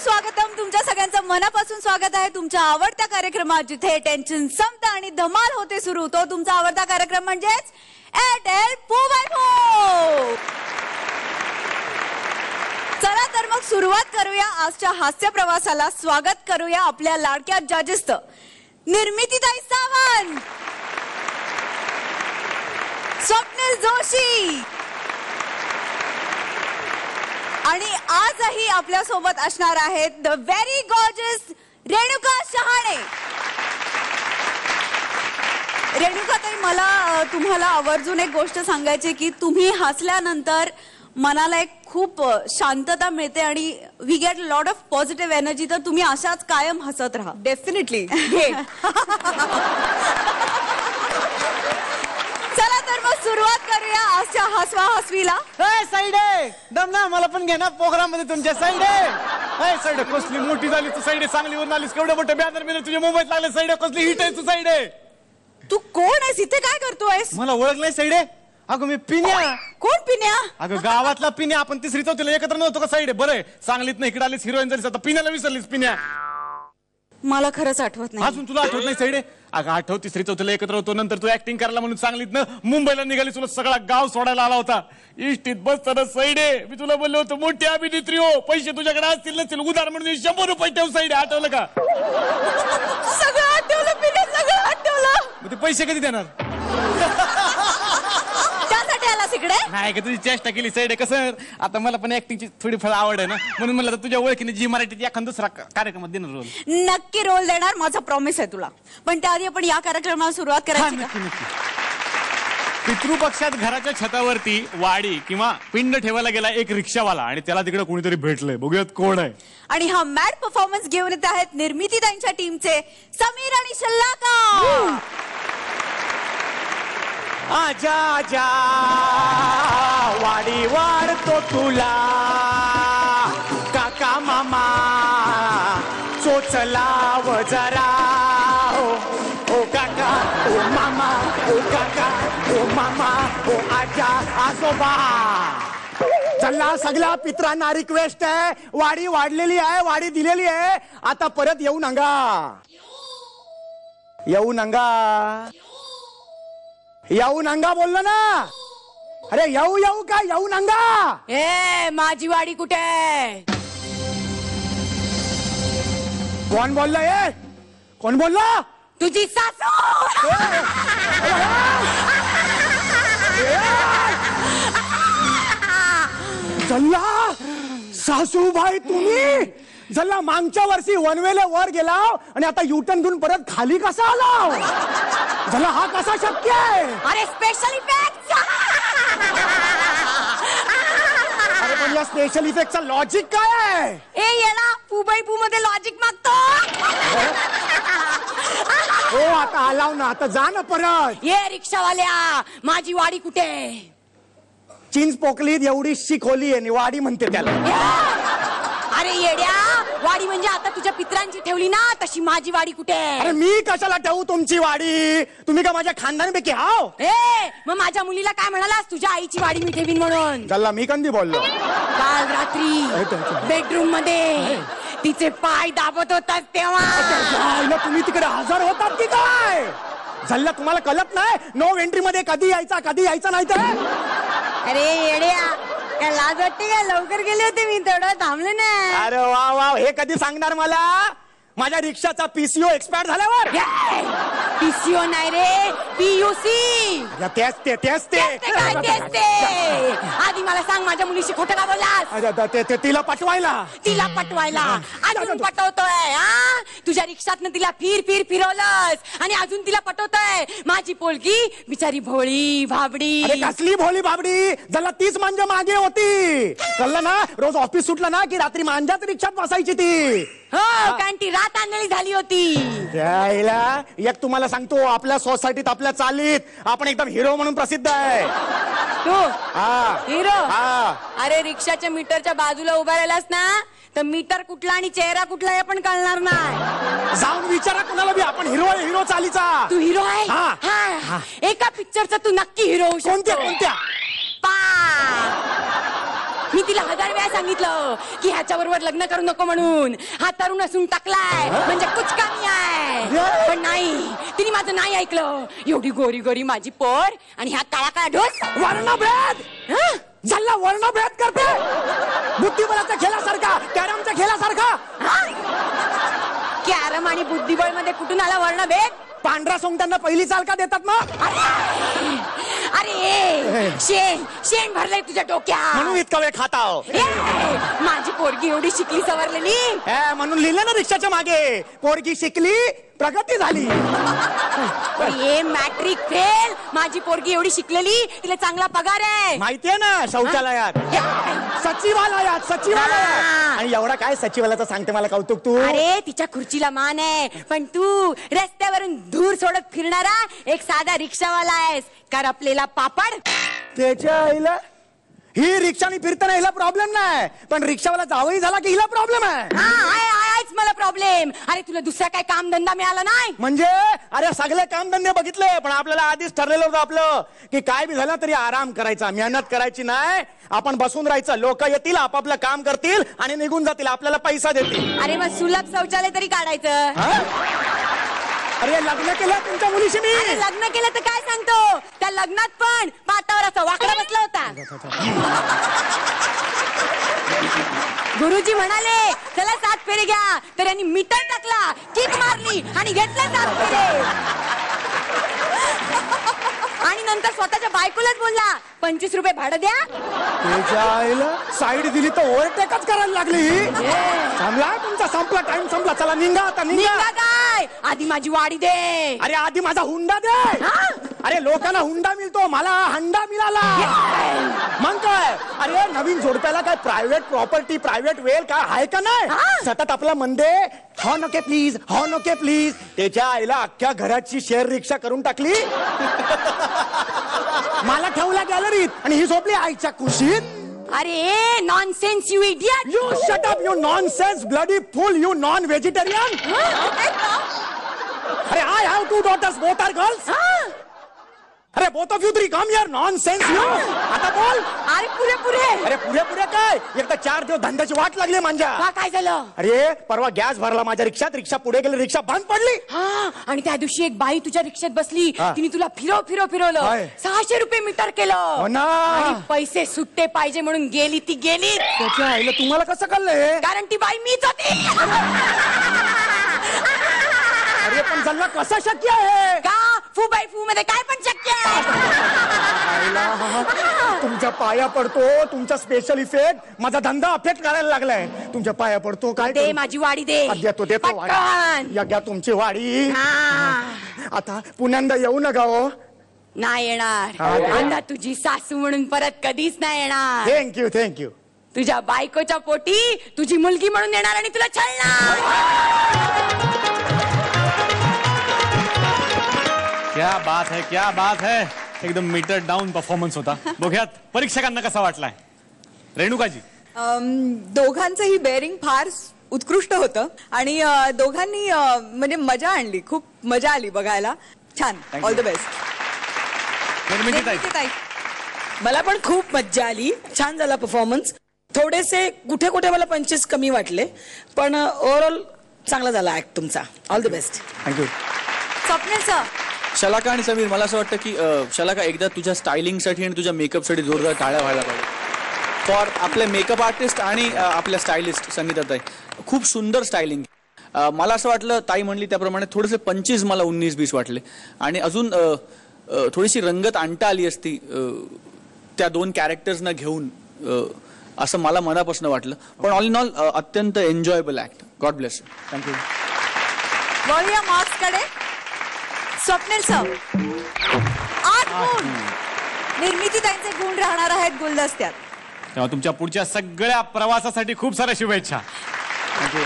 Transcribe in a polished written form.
सुस्वागतम. तुमच्या सगळ्यांचं मनापासून स्वागत आहे तुमच्या आवडत्या कार्यक्रमात, जिथे टेन्शन संपतं आणि धमाल होते सुरू. तो तुमचा आवडता कार्यक्रम म्हणजेच एअरटेल पो. चला तर मग सुरुवात करूया आजच्या हास्य प्रवासाला. स्वागत करूया आपल्या लाडक्या जजेसचं. निर्मितीताई सावंत, स्वप्नील जोशी आणि आजही आपल्या सोबत असणार आहेत the very gorgeous Renuka Shahane. रेणुकाताई, मला तुम्हाला आवर्जून एक गोष्ट सांगायची की तुम्ही हसल्यानंतर मनाला एक खूप शांतता मिळते आणि we get lot of positive energy. तर तुम्ही अशाच कायम हसत राहा. डेफिनेटली. चला तर मग सुरुवात करूया आजच्या हसवा हसवीला. साईडे दम ना, मला पण घे ना प्रोग्राम मध्ये तुमच्या. साईडे साईडे कसली मोठी झाली तू. साईडे चांगली वरून आलीस. केवढे मोठे बॅनर बिनर तुझ्या मुंबईत लागले. साईडे कसली हिट आहे तू. साईडे तू कोण आहेस? इथे काय करतोयस? मला ओळख नाही. साईडे अगं मी पिन्या. कोण पिन्या? अगं गावातला पिन्या. आपण तिसरी चौथीला एकत्र नव्हतो का? साईडे बरं सांगलीत नाही इकडे आलीस. हिरोईन झालीस. आता पिण्याला विसरलीस. पिन्या मला खरंच आठवत नाही. अजून तुला आठवत नाही? साईडे अगं आठव, तिसरी चौथीला एकत्र होतो. नंतर तू ऍक्टिंग करायला म्हणून सांगलीत ना मुंबईला निघाली. तुला सगळा गाव सोडायला आला होता. इष्टीत बसताना साईडे मी तुला बोललो होतो मोठी अभिनेत्री हो, पैसे तुझ्याकडे असतील नसतील उधार म्हणून 100 रुपये ठेव. साईडे आठवलं का? सगळं आठवलं पिन्या, सगळं आठवलं. मग ते पैसे कधी देणार? त्यासाठी आलास इकडे? नाही का तुझी चेष्टा केली. साईडे कसं आता मला पण ऍक्टिंगची थोडीफार आवड आहे ना, म्हणून मला तुझ्या ओळखीने जी मराठीत एखादा दुसरा कार्यक्रमात देणार रोल. नक्की रोल देणार, माझा प्रॉमिस आहे तुला. पण त्याआधी आपण या कार्यक्रमाला सुरुवात करायची. नक्की नक्की. पितृपक्षात घराच्या छतावरती वाडी किंवा पिंड ठेवायला गेला एक रिक्षावाला आणि त्याला तिकडे कोणीतरी भेटलंय. बघूयात कोण आहे. आणि हा मॅड परफॉर्मन्स घेऊन येत आहेत निर्मितीताईंच्या टीमचे समीर आणि शल्लाका. आजा आजा वाडी वाढतो तुला काका मामा चोचला व जरा. ओ काका ओ मामा ओ काका ओ मामा ओ आजा आजोबा. चला सगळ्या पित्रांना रिक्वेस्ट आहे. वाडी वाढलेली आहे, वाडी दिलेली आहे. आता परत येऊ नका. येऊ नका. येऊ नका बोललो ना. अरे येऊ येऊ का येऊ नका. ए माझी वाडी कुठे? कोण बोललं? कोण बोलला? तुझी सासू. चल्ला सासूबाई तुम्ही. चल्ला मागच्या वर्षी वनवेला वर गेला आणि आता युटर्न घेऊन परत खाली कसा आला? चला हा कसा शक्य आहे? अरे स्पेशल इफेक्ट. अरे पण या स्पेशल इफेक्टचा लॉजिक काय आहे? ए येणा पुबाई पू मध्ये लॉजिक मागतो. हो आता आलाव ना. आता जा ना परत. ये रिक्षावाल्या, माझी वाडी कुठे? चिंच पोकलीत एवढीशी खोली आहे. वाडी म्हणते त्याला. अरे येड्या, वाडी म्हणजे आता तुझ्या पित्रांची ठेवली ना तशी माझी वाडी कुठे? अरे मी कशाला ठेवू तुमची वाडी? तुम्ही का माझ्या खानदानपैकी हाव? ए मग माझ्या मुलीला काय म्हणालास तुझ्या आईची वाडी मी ठेवीन म्हणून? चला मी कधी बोललो? काल रात्री बेडरूम मध्ये तिचे पाय दाबत होतात तेव्हा. तुम्ही तिकडे हजर होतात की काय? झल्ला तुम्हाला कळत नाही? नो एंट्री मध्ये कधी यायचा नाही तर. अरे येड्या, काय लाज वाटते का? लवकर गेले होते मी, तेवढं थांबले ना. अरे वा वा. हे कधी सांगणार मला? माझ्या रिक्षाचा पीसीओ एक्सपायर झाल्यावर? पीसीओ नाही रे, पीयूसी. तेच ते. आधी मला सांग, माझ्या मुलीशी खोटं का बोललास? तिला पटवायला. अजून पटवतोय? तुझ्या रिक्षातनं तिला फिरवलंस आणि अजून तिला पटवतोय. माझी पोलगी बिचारी भोळी भाबडी. अरे कसली भोळी भाबडी? जरा तीच मांजा मागे होती. कळलं ना? रोज ऑफिस सुटलं ना की रात्री मांजाच रिक्षात बसायची ती. हो, कारण ती रात आणलेली झाली होती. यायला एक तुम्हाला सांगतो, आपल्या सोसायटीत आपल्या चालीत आपण एकदम हिरो म्हणून प्रसिद्ध आहे. तू हिरो? हा. अरे रिक्षाच्या मीटरच्या बाजूला उभा राहिलास ना तर मीटर कुठला आणि चेहरा कुठला हे पण कळणार नाही. जाऊन विचारा कुणाला बी, आपण हिरो चालीचा. तू हिरो आहे? हा. एका पिक्चरचा तू नक्की हिरो होऊ शकतो. कोणत्या? मी तिला 1000 वेळा सांगितलं की ह्याच्याबरोबर लग्न करू नको म्हणून. हा तरुण असून टाकलाय म्हणजे कुछ कमी आहे. पण नाही, तिने माझं नाही ऐकलं. एवढी गोरी गोरी माझी पोर आणि हा काळा काळा ढोस. वर्णभेद झाला, वर्णभेद करते. बुद्धिबळाच्या खेळासारखा, कॅरमच्या खेळासारखा. कॅरम आणि बुद्धिबळ मध्ये कुठून आला वर्णभेद? पांढरा सोंगट्यांना पहिली चाल का देतात मग? अरे शेण शेण भरलंय तुझ्या डोक्यात म्हणून इतका वेळ खाता हो. माझी पोरगी एवढी शिकली सवरलेली. म्हणून लिहिलं ना रिक्षाच्या मागे, पोरगी शिकली प्रगती झाली. ये मॅट्रिक फेल. माझी पोरगी एवढी शिकलेली, तिला चांगला पगार आहे. माहितीये ना, शौचालयात, सचिवालयात, सचिवालयात. आणि एवढा काय सचिवालयाचं सांगते मला कौतुक तू. अरे तिच्या खुर्चीला मान आहे, पण तू रस्त्यावरून धूर सोडत फिरणारा एक साधा रिक्षावाला आहेस. करपलेला पापड. त्याच्या आईला ही रिक्षाने फिरताना हिला प्रॉब्लेम नाही, पण रिक्षावाला जावई झाला की हिला प्रॉब्लेम आहे. आहेच मला प्रॉब्लेम. अरे तुला दुसरा काय काम धंदा मिळाला नाही म्हणजे? अरे सगळे कामधंदे बघितले, पण आपल्याला आधीच ठरलेलं होतं आपलं की काय बी झालं तरी आराम करायचा, मेहनत करायची नाही. आपण बसून राहायचं, लोक येतील, आपापलं काम करतील आणि निघून जातील, आपल्याला पैसा देतील. अरे मग सुलभ शौचालय तरी काढायचं. अरे लग्न केलं तुमच्या मुलीशी मी. अरे लग्न केलं तर काय सांगतो, त्या लग्नात पण पाटावर असा वाकडा बसला होता. गुरुजी म्हणाले चला 7 फेरे घ्या, तर यांनी मीटर टाकला, किक मारली आणि घेतला 7 फेरे. आणि नंतर स्वतःच्या बायकोलाच बोलला 25 रुपये भाडं द्या. त्याच्या आईला साईड दिली तर ओव्हरटेकच करायला लागली. थांबला, तुमचा संपला, टाइम संपला, चला निघा आता, निघा. निघा काय, आधी माझी वाडी दे. अरे आधी माझा हुंडा दे. अरे लोकांना हुंडा मिळतो, मला हंडा मिळाला. मग काय? अरे नवीन जोडप्याला काय प्रायव्हेट प्रॉपर्टी, प्रायव्हेट वेल काय आहे का नाही? सतत आपला मंदे हो नके प्लीज, हो नके प्लीज. त्याच्या आईला अख्ख्या घराची शेअर रिक्षा करून टाकली. मला ठेवला गॅलरीत आणि ही झोपली आईच्या कुशीत. अरे nonsense you idiot. You shut up, you nonsense, bloody fool, you non-vegetarian. अरे I have 2 daughters, both are girls. अरे both of you three come here, nonsense you. आता बोल. अरे पुरे पुरे. अरे पुरे पुरे काय, एकदा 4 दिवस धंद्याची वाट लागली माझ्या. काय झालं? अरे परवा गॅस भरला माझ्या रिक्षात, रिक्षा पुढे गेली, रिक्षा बंद पडली. आणि त्या दिवशी एक बाई तुझ्या रिक्षात बसली, तिने तुला फिरवलं, काय? 600 रुपये मीटर केलं. हो ना. आणि पैसे सुट्टे पाहिजे म्हणून गेली ती गेली. त्याच्या आईला तुम्हाला कसं कळलंय? कारण ती बाई मीच होती. अरे पण जल्ला कसं शक्य आहे? का फू बाई फू मध्ये काय पण शक्य आहे. तुमच्या पाया पडतो, तुमचा स्पेशल इफेक्ट माझा धंदा अफेक्ट करायला लागलाय. तुमच्या पाया पडतो, काय दे माझी वाडी दे. देतो देतो वाडी. पटकन. या घ्या तुमची वाडी. हा. आता पुण्यांदा येऊ नका हो. नाही येणार. हा. आता तुझी सासू म्हणून परत कधीच नाही येणार. Thank you thank you. तुझ्या बायकोच्या पोटी तुझी मुलगी म्हणून येणार आणि तुला छळणार. क्या बात है, क्या बात है. एकदम मीटर डाऊन परफॉर्मन्स होता. बघूयात परीक्षकांना कसा वाटलाय. रेणुकाजी. दोघांचंही बेअरिंग फार उत्कृष्ट होतं आणि दोघांनी म्हणजे मजा आणली, खूप मजा आली बघायला. छान. All the best. निर्मितीताई. मला पण खूप मज्जा आली, छान झाला परफॉर्मन्स. थोडेसे कुठे कुठे मला पंचेस कमी वाटले, पण ओव्हरऑल चांगला झाला ऍक्ट तुमचा. All the best. Thank you. Swapnil sir. Shalaka आणि समीर, मला असं वाटतं की शलाका एकदा तुझ्या स्टायलिंगसाठी आणि तुझ्या मेकअपसाठी जोरदार टाळ्या व्हायला पाहिजे. फॉर आपले मेकअप आर्टिस्ट आणि आपल्या स्टायलिस्ट संगीताताई, खूप सुंदर स्टायलिंग. मला असं वाटलं, ताई म्हणली त्याप्रमाणे थोडेसे 25 मला 19-20 वाटले आणि अजून थोडीशी रंगत आणता आली असती त्या 2 कॅरेक्टर्सना घेऊन, असं मला मनापासून वाटलं. पण ऑल इन ऑल अत्यंत enjoyable act. God bless you. Thank you. वळूया मार्क्स कडे. स्वप्नील सर 8 गुण. निर्मितीताईंचे गुण राहणार आहेत गुलदस्त्यात. तेव्हा तुमच्या पुढच्या सगळ्या प्रवासासाठी खूप साऱ्या शुभेच्छा. थँक्यू.